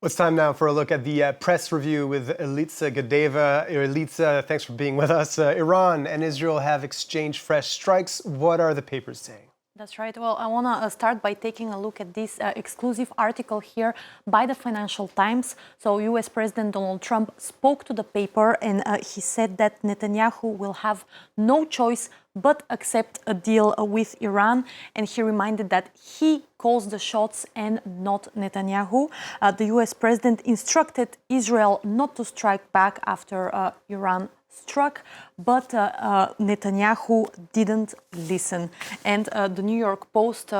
Well, it's time now for a look at the press review with Elitsa Gadeva. Elitsa, thanks for being with us. Iran and Israel have exchanged fresh strikes. What are the papers saying? That's right. Well, I want to start by taking a look at this exclusive article here by the Financial Times. So US President Donald Trump spoke to the paper and he said that Netanyahu will have no choice but accept a deal with Iran. And he reminded that he calls the shots and not Netanyahu. The US President instructed Israel not to strike back after Iran struck, but Netanyahu didn't listen. And the New York Post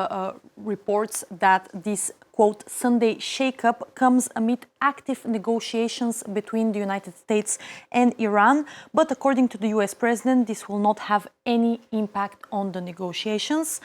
reports that this, quote, Sunday shakeup comes amid active negotiations between the United States and Iran. But according to the US president, this will not have any impact on the negotiations.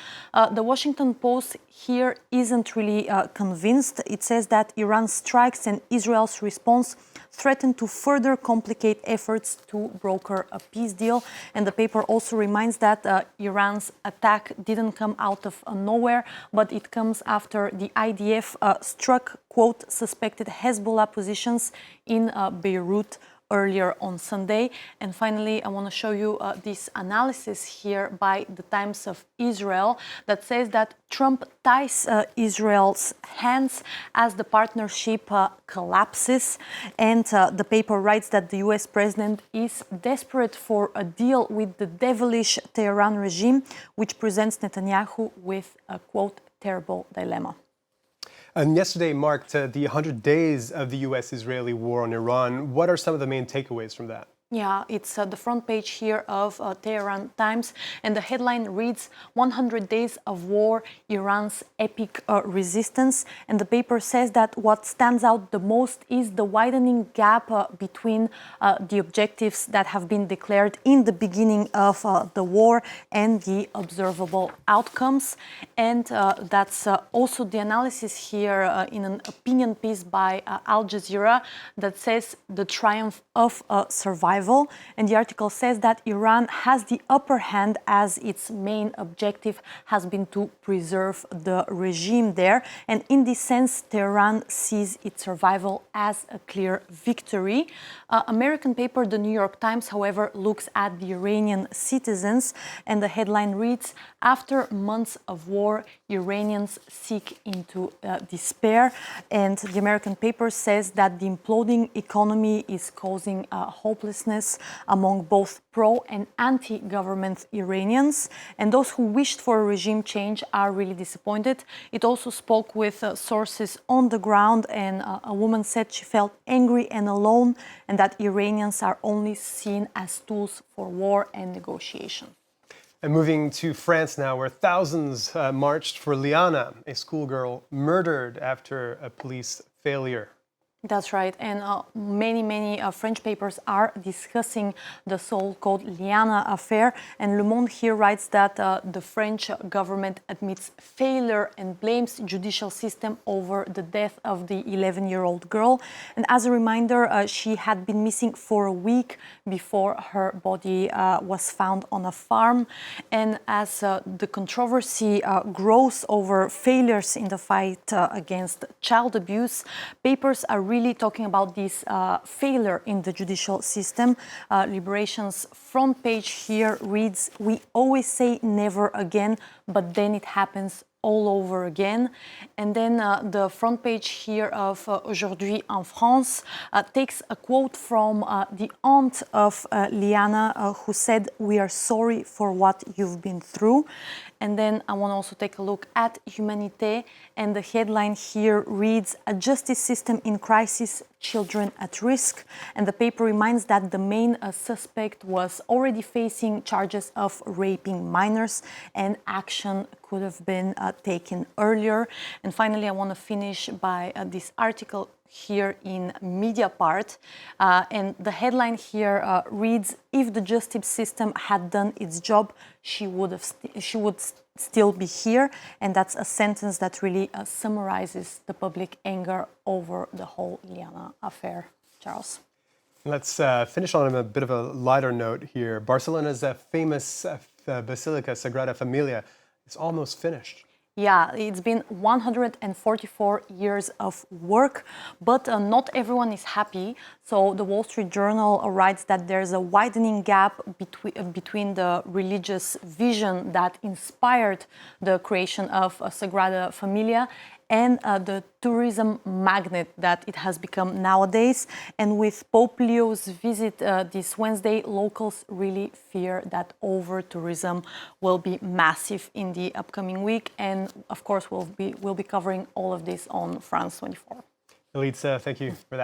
The Washington Post here isn't really convinced. It says that Iran's strikes and Israel's response threaten to further complicate efforts to broker a peace deal. And the paper also reminds that Iran's attack didn't come out of nowhere, but it comes after the IDF struck, quote, suspected Hezbollah positions in Beirut earlier on Sunday. And finally, I want to show you this analysis here by the Times of Israel that says that Trump ties Israel's hands as the partnership collapses. And the paper writes that the US president is desperate for a deal with the devilish Tehran regime, which presents Netanyahu with a, quote, terrible dilemma. And yesterday marked the 100 days of the US-Israeli war on Iran. What are some of the main takeaways from that? Yeah, it's the front page here of Tehran Times, and the headline reads 100 days of war, Iran's epic resistance. And the paper says that what stands out the most is the widening gap between the objectives that have been declared in the beginning of the war and the observable outcomes. And that's also the analysis here in an opinion piece by Al Jazeera that says the triumph of survival. And the article says that Iran has the upper hand as its main objective has been to preserve the regime there. And in this sense, Tehran sees its survival as a clear victory. American paper, the New York Times, however, looks at the Iranian citizens, and the headline reads, after months of war, Iranians sink into despair. And the American paper says that the imploding economy is causing hopelessness among both pro and anti-government Iranians. And those who wished for a regime change are really disappointed. It also spoke with sources on the ground, and a woman said she felt angry and alone, and that Iranians are only seen as tools for war and negotiation. And moving to France now, where thousands marched for Lyana, a schoolgirl murdered after a police failure. That's right, and many French papers are discussing the so-called Lyana affair, and Le Monde here writes that the French government admits failure and blames judicial system over the death of the 11-year-old girl. And as a reminder, she had been missing for a week before her body was found on a farm. And as the controversy grows over failures in the fight against child abuse, papers are really talking about this failure in the judicial system. Liberation's front page here reads, we always say never again, but then it happens all over again. And then the front page here of Aujourd'hui en France takes a quote from the aunt of Lyana, who said, we are sorry for what you've been through. And then I want to also take a look at Humanité, and the headline here reads, a justice system in crisis, children at risk. And the paper reminds that the main suspect was already facing charges of raping minors, and action could have been taken earlier. And finally, I want to finish by this article here in Mediapart, and the headline here reads, if the justice system had done its job, she would still be here. And that's a sentence that really summarizes the public anger over the whole Lyana affair. Charles. Let's finish on a bit of a lighter note here. Barcelona's famous Basilica, Sagrada Familia, is almost finished. Yeah, it's been 144 years of work, but not everyone is happy. So the Wall Street Journal writes that there's a widening gap between the religious vision that inspired the creation of Sagrada Familia and the tourism magnet that it has become nowadays. And with Pope Leo's visit this Wednesday, locals really fear that over-tourism will be massive in the upcoming week. And of course, we'll be covering all of this on France 24. Elitsa, thank you for that.